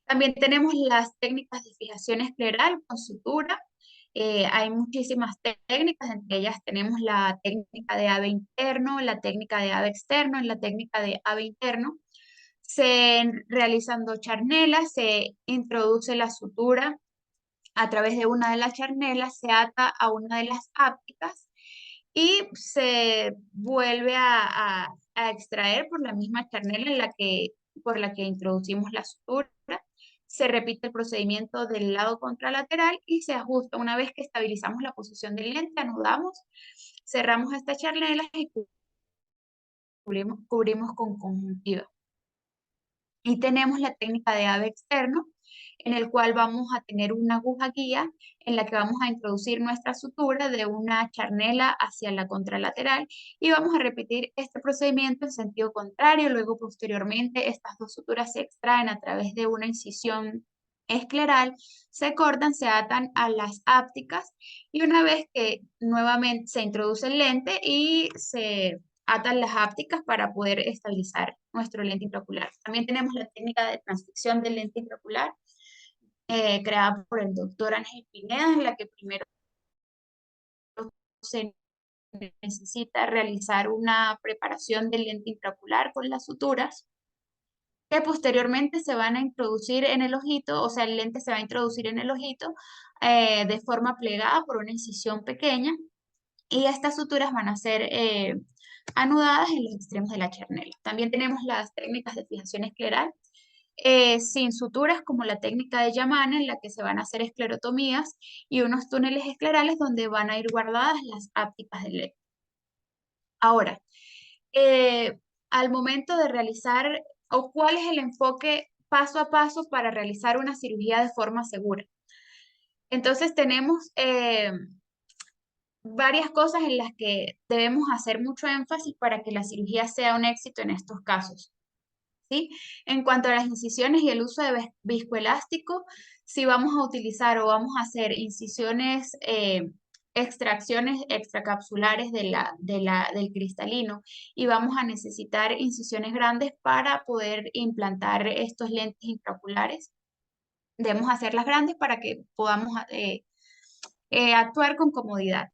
También tenemos las técnicas de fijación escleral con sutura. Hay muchísimas técnicas, entre ellas tenemos la técnica de AVE interno, la técnica de AVE externo. En la técnica de AVE interno se realizan dos charnelas, se introduce la sutura a través de una de las charnelas, se ata a una de las ápticas y se vuelve a extraer por la misma charnela por la que introducimos la sutura. Se repite el procedimiento del lado contralateral y se ajusta. Una vez que estabilizamos la posición del lente, anudamos, cerramos esta charnela y cubrimos con conjuntiva. Y tenemos la técnica de AVE externo, en el cual vamos a tener una aguja guía en la que vamos a introducir nuestra sutura de una charnela hacia la contralateral y vamos a repetir este procedimiento en sentido contrario. Luego, posteriormente, estas dos suturas se extraen a través de una incisión escleral, se cortan, se atan a las ápticas y una vez que nuevamente se introduce el lente y se atan las ápticas para poder estabilizar nuestro lente intraocular. También tenemos la técnica de transficción del lente intraocular, creada por el doctor Ángel Pineda, en la que primero se necesita realizar una preparación del lente intraocular con las suturas, que posteriormente se van a introducir en el ojito, o sea, el lente se va a introducir en el ojito de forma plegada por una incisión pequeña, y estas suturas van a ser anudadas en los extremos de la charnela. También tenemos las técnicas de fijación escleral, sin suturas, como la técnica de Yaman, en la que se van a hacer esclerotomías y unos túneles esclerales donde van a ir guardadas las ápticas del lente. Ahora, eh, al momento de realizar, o cuál es el enfoque paso a paso para realizar una cirugía de forma segura. Entonces tenemos varias cosas en las que debemos hacer mucho énfasis para que la cirugía sea un éxito en estos casos, ¿sí? En cuanto a las incisiones y el uso de viscoelástico, si vamos a utilizar o vamos a hacer incisiones, extracciones extracapsulares del cristalino, y vamos a necesitar incisiones grandes para poder implantar estos lentes intraoculares, debemos hacerlas grandes para que podamos actuar con comodidad.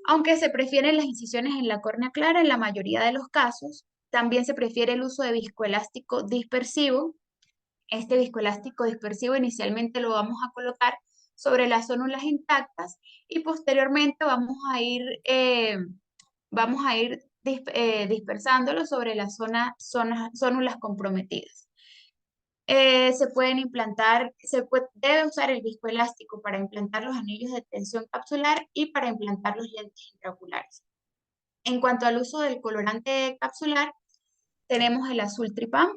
Aunque se prefieren las incisiones en la córnea clara en la mayoría de los casos, también se prefiere el uso de viscoelástico dispersivo. Este viscoelástico dispersivo inicialmente lo vamos a colocar sobre las zónulas intactas y posteriormente vamos a ir dispersándolo sobre las zónulas comprometidas. Se pueden implantar, debe usar el viscoelástico para implantar los anillos de tensión capsular y para implantar los lentes intraoculares. En cuanto al uso del colorante capsular, tenemos el azul tripán.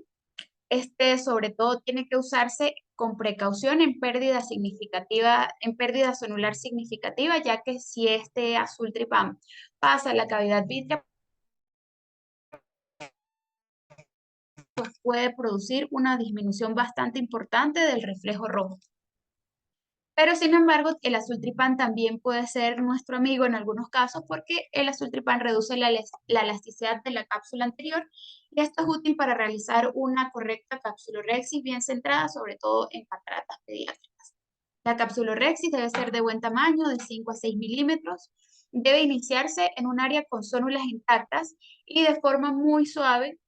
Este sobre todo tiene que usarse con precaución en pérdida significativa, en pérdida sonular significativa, ya que si este azul tripán pasa a la cavidad vítrea, pues puede producir una disminución bastante importante del reflejo rojo. Pero sin embargo, el azul tripán también puede ser nuestro amigo en algunos casos, porque el azul tripán reduce la elasticidad de la cápsula anterior, y esto es útil para realizar una correcta capsulorhexis bien centrada, sobre todo en cataratas pediátricas. La capsulorhexis debe ser de buen tamaño, de 5 a 6 milímetros. Debe iniciarse en un área con zónulas intactas y de forma muy suave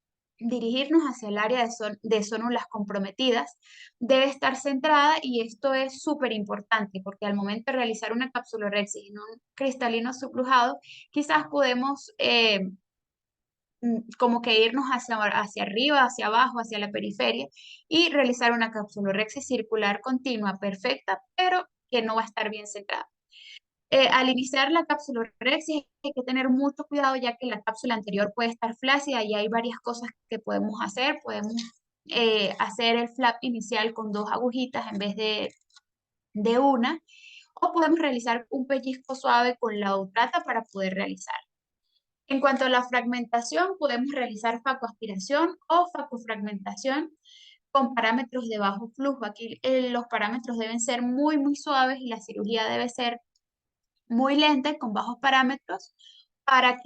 dirigirnos hacia el área de zónulas comprometidas. Debe estar centrada, y esto es súper importante porque al momento de realizar una capsulorhexis en un cristalino subrujado, quizás podemos como que irnos hacia arriba, hacia abajo, hacia la periferia, y realizar una capsulorhexis circular continua perfecta, pero que no va a estar bien centrada. Al iniciar la capsulorhexis hay que tener mucho cuidado, ya que la cápsula anterior puede estar flácida y hay varias cosas que podemos hacer. Podemos hacer el flap inicial con 2 agujitas en vez de una, o podemos realizar un pellizco suave con la utrata para poder realizar. En cuanto a la fragmentación, podemos realizar facoaspiración o facofragmentación con parámetros de bajo flujo. Aquí los parámetros deben ser muy, muy suaves y la cirugía debe ser muy lenta, con bajos parámetros, para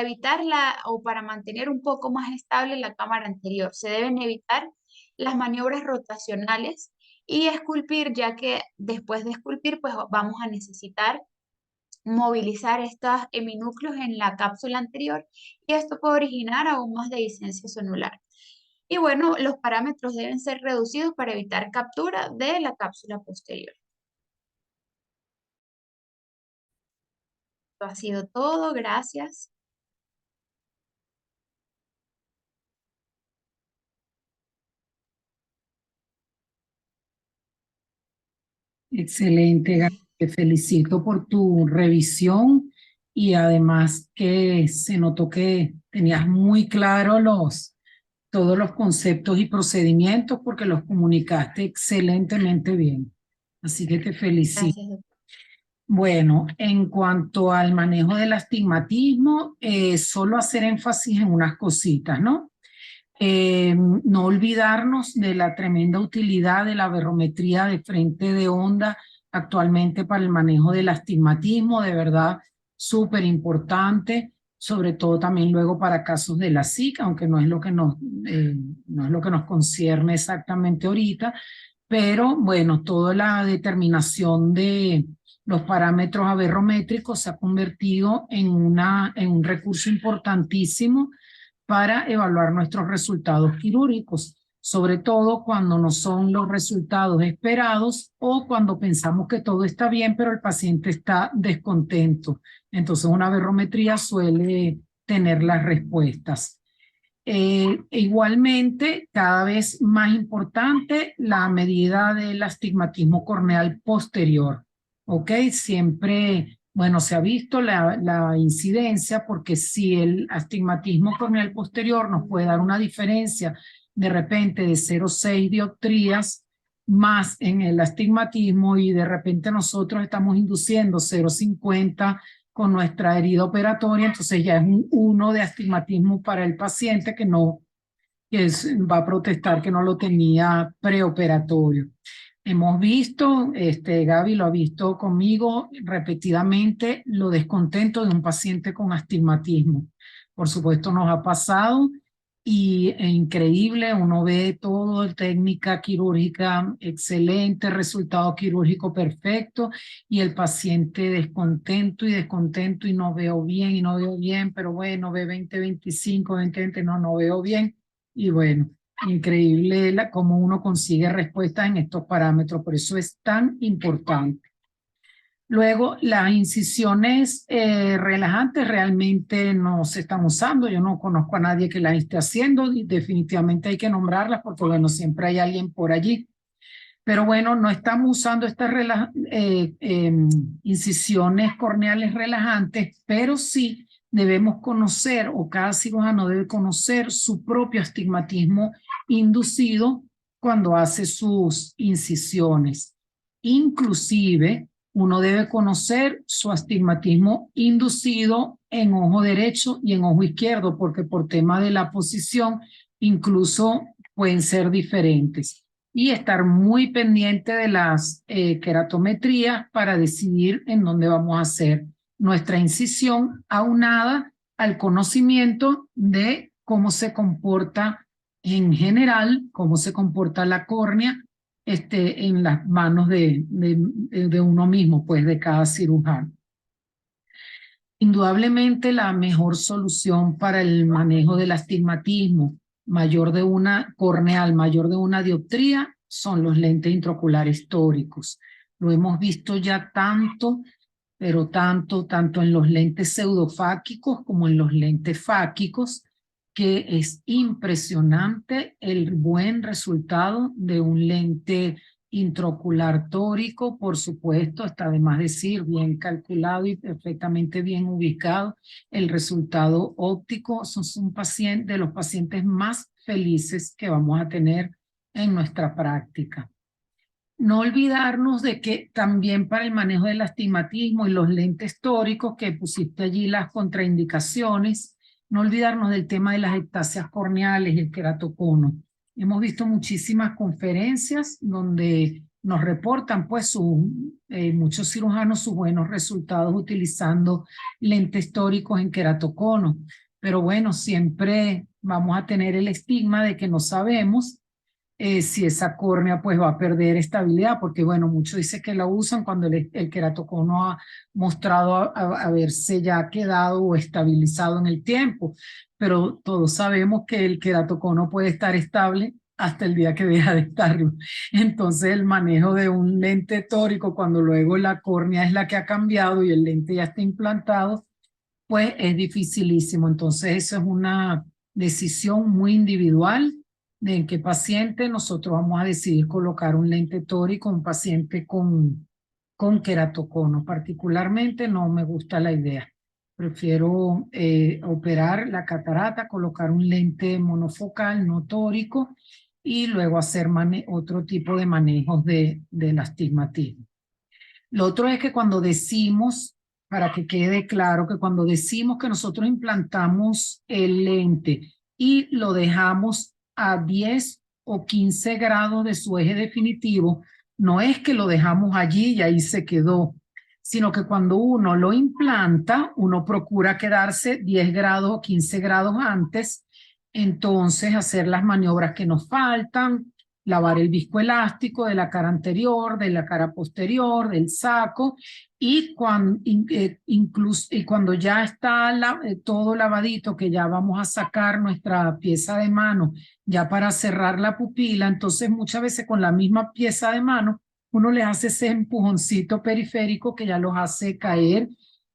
evitarla o para mantener un poco más estable la cámara anterior. Se deben evitar las maniobras rotacionales y esculpir, ya que después de esculpir, pues vamos a necesitar movilizar estos heminúcleos en la cápsula anterior, y esto puede originar aún más dehiscencia sonular. Y bueno, los parámetros deben ser reducidos para evitar captura de la cápsula posterior. Esto ha sido todo, gracias. Excelente, Gaby. Te felicito por tu revisión y además que se notó que tenías muy claro todos los conceptos y procedimientos porque los comunicaste excelentemente bien. Así que te felicito. Gracias, doctor. Bueno, en cuanto al manejo del astigmatismo, solo hacer énfasis en unas cositas, ¿no? No olvidarnos de la tremenda utilidad de la aberrometría de frente de onda actualmente para el manejo del astigmatismo, de verdad súper importante, sobre todo también luego para casos de la SIC, aunque no es lo que nos concierne exactamente ahorita, pero bueno, toda la determinación de los parámetros aberrométricos se ha convertido en un recurso importantísimo para evaluar nuestros resultados quirúrgicos, sobre todo cuando no son los resultados esperados o cuando pensamos que todo está bien, pero el paciente está descontento. Entonces, una aberrometría suele tener las respuestas. Igualmente, cada vez más importante la medida del astigmatismo corneal posterior. ¿Ok? Siempre, bueno, se ha visto la incidencia porque si el astigmatismo corneal posterior nos puede dar una diferencia de repente de 0,6 dioptrías más en el astigmatismo y de repente nosotros estamos induciendo 0,50 con nuestra herida operatoria, entonces ya es un 1 de astigmatismo para el paciente que no, va a protestar que no lo tenía preoperatorio. Hemos visto, Gaby lo ha visto conmigo repetidamente, lo descontento de un paciente con astigmatismo. Por supuesto nos ha pasado y es increíble, uno ve todo, técnica quirúrgica excelente, resultado quirúrgico perfecto y el paciente descontento y descontento y no veo bien y no veo bien, pero bueno, ve 20/25, 20/20, no, no veo bien y bueno. Increíble cómo uno consigue respuestas en estos parámetros, por eso es tan importante. Luego, las incisiones relajantes realmente no se están usando. Yo no conozco a nadie que las esté haciendo y definitivamente hay que nombrarlas porque, bueno, siempre hay alguien por allí. Pero bueno, no estamos usando estas incisiones corneales relajantes, pero sí debemos conocer, o cada cirujano debe conocer su propio astigmatismo inducido cuando hace sus incisiones. Inclusive, uno debe conocer su astigmatismo inducido en ojo derecho y en ojo izquierdo, porque por tema de la posición incluso pueden ser diferentes y estar muy pendiente de las queratometrías para decidir en dónde vamos a hacer nuestra incisión aunada al conocimiento de cómo se comporta en general, cómo se comporta la córnea en las manos de uno mismo, pues de cada cirujano. Indudablemente la mejor solución para el manejo del astigmatismo mayor de una corneal, mayor de una dioptría, son los lentes intraoculares tóricos. Lo hemos visto ya tanto, pero tanto en los lentes pseudofáquicos como en los lentes fáquicos, que es impresionante el buen resultado de un lente intraocular tórico, por supuesto, está de más decir, bien calculado y perfectamente bien ubicado. El resultado óptico son un paciente de los pacientes más felices que vamos a tener en nuestra práctica. No olvidarnos de que también para el manejo del astigmatismo y los lentes tóricos, que pusiste allí las contraindicaciones, no olvidarnos del tema de las ectasias corneales y el queratocono. Hemos visto muchísimas conferencias donde nos reportan pues muchos cirujanos sus buenos resultados utilizando lentes tóricos en queratocono. Pero bueno, siempre vamos a tener el estigma de que no sabemos si esa córnea pues va a perder estabilidad, porque bueno, muchos dicen que la usan cuando el queratocono ha mostrado haberse ya quedado o estabilizado en el tiempo, pero todos sabemos que el queratocono puede estar estable hasta el día que deja de estarlo. Entonces el manejo de un lente tórico cuando luego la córnea es la que ha cambiado y el lente ya está implantado, pues es dificilísimo. Entonces eso es una decisión muy individual de en qué paciente nosotros vamos a decidir colocar un lente tórico, un paciente con queratocono. Particularmente no me gusta la idea. Prefiero operar la catarata, colocar un lente monofocal no tórico y luego hacer otro tipo de manejos del astigmatismo. Lo otro es que cuando decimos, para que quede claro, que cuando decimos que nosotros implantamos el lente y lo dejamos a 10 o 15 grados de su eje definitivo. No es que lo dejamos allí y ahí se quedó, sino que cuando uno lo implanta, uno procura quedarse 10 grados o 15 grados antes, entonces hacer las maniobras que nos faltan, lavar el viscoelástico de la cara anterior, de la cara posterior, del saco, y incluso, y cuando ya está todo lavadito, que ya vamos a sacar nuestra pieza de mano, ya para cerrar la pupila, entonces muchas veces con la misma pieza de mano, uno le hace ese empujoncito periférico que ya los hace caer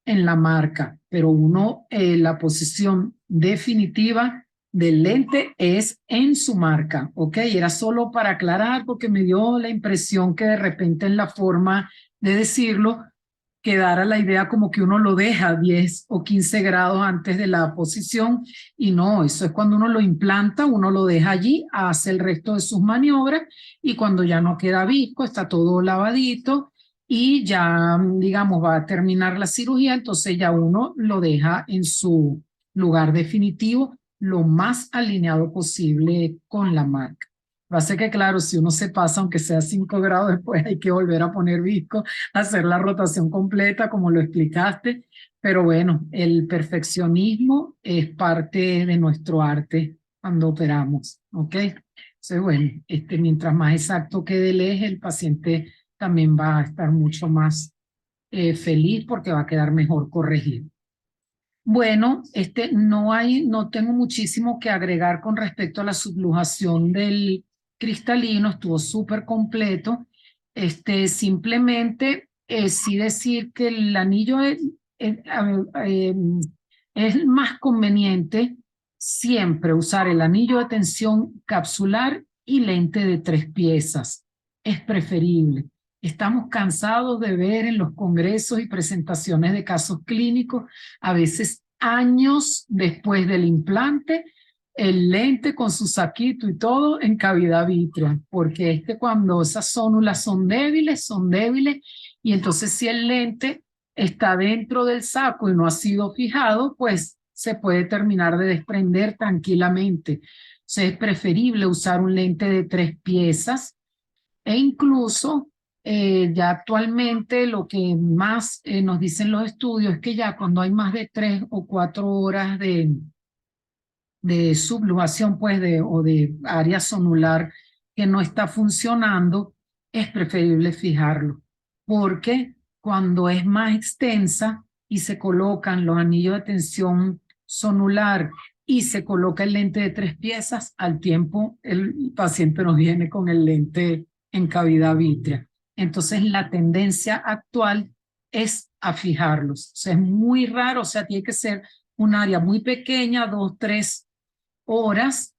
en la marca, pero uno, la posición definitiva del lente es en su marca, ¿ok? Era solo para aclarar porque me dio la impresión que de repente en la forma de decirlo quedara la idea como que uno lo deja 10 o 15 grados antes de la posición y no, eso es cuando uno lo implanta, uno lo deja allí, hace el resto de sus maniobras y cuando ya no queda visco, está todo lavadito y ya, digamos, va a terminar la cirugía, entonces ya uno lo deja en su lugar definitivo lo más alineado posible con la marca. Pasa que, claro, si uno se pasa, aunque sea 5 grados después, hay que volver a poner visco, hacer la rotación completa, como lo explicaste. Pero bueno, el perfeccionismo es parte de nuestro arte cuando operamos, ¿ok? Entonces, bueno, mientras más exacto quede el eje, el paciente también va a estar mucho más feliz porque va a quedar mejor corregido. Bueno, no tengo muchísimo que agregar con respecto a la sublujación del cristalino, estuvo súper completo. Simplemente sí decir que el anillo eh, es más conveniente siempre usar el anillo de tensión capsular y lente de 3 piezas. Es preferible. Estamos cansados de ver en los congresos y presentaciones de casos clínicos a veces años después del implante, el lente con su saquito y todo en cavidad vítrea, porque cuando esas zónulas son débiles, y entonces si el lente está dentro del saco y no ha sido fijado, pues se puede terminar de desprender tranquilamente. Entonces es preferible usar un lente de 3 piezas e incluso ya actualmente lo que más nos dicen los estudios es que ya cuando hay más de 3 o 4 horas de subluvación pues o de área sonular que no está funcionando, es preferible fijarlo. Porque cuando es más extensa y se colocan los anillos de tensión sonular y se coloca el lente de 3 piezas, al tiempo el paciente nos viene con el lente en cavidad vítrea. Entonces la tendencia actual es a fijarlos. O sea, es muy raro, o sea, tiene que ser un área muy pequeña, 2, 3 horas,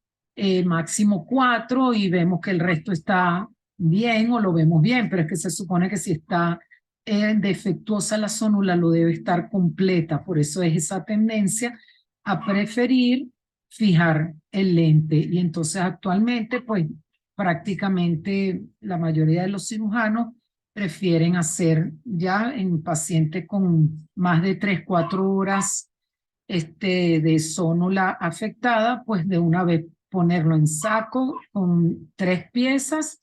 máximo 4, y vemos que el resto está bien o lo vemos bien, pero es que se supone que si está defectuosa la zónula, lo debe estar completa. Por eso es esa tendencia a preferir fijar el lente. Y entonces actualmente, pues prácticamente la mayoría de los cirujanos prefieren hacer ya en pacientes con más de 3, 4 horas de zónula afectada, pues de una vez ponerlo en saco con 3 piezas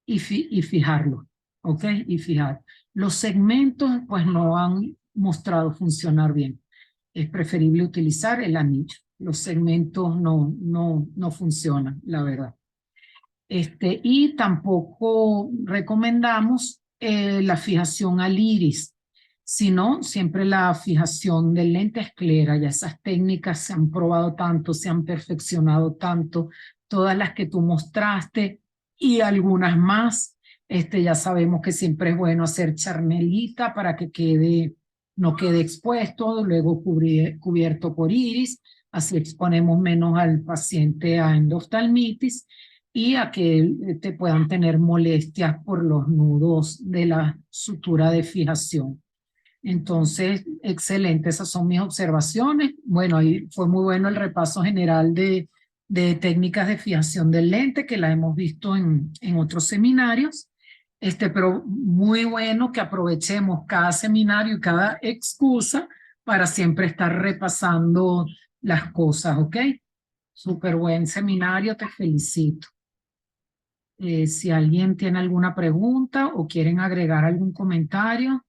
y fijarlo, ¿ok? Y fijar. Los segmentos, pues no han mostrado funcionar bien. Es preferible utilizar el anillo. Los segmentos no funcionan, la verdad. Y tampoco recomendamos la fijación al iris, sino siempre la fijación del lente esclera. Ya esas técnicas se han probado tanto, se han perfeccionado tanto, todas las que tú mostraste y algunas más. Ya sabemos que siempre es bueno hacer charnelita para que no quede expuesto, luego cubierto por iris, así exponemos menos al paciente a endoftalmitis y a que te puedan tener molestias por los nudos de la sutura de fijación. Entonces, excelente, esas son mis observaciones. Bueno, ahí fue muy bueno el repaso general de técnicas de fijación del lente que la hemos visto en otros seminarios. Pero muy bueno que aprovechemos cada seminario y cada excusa para siempre estar repasando las cosas, ¿ok? Súper buen seminario, te felicito. Si alguien tiene alguna pregunta o quieren agregar algún comentario.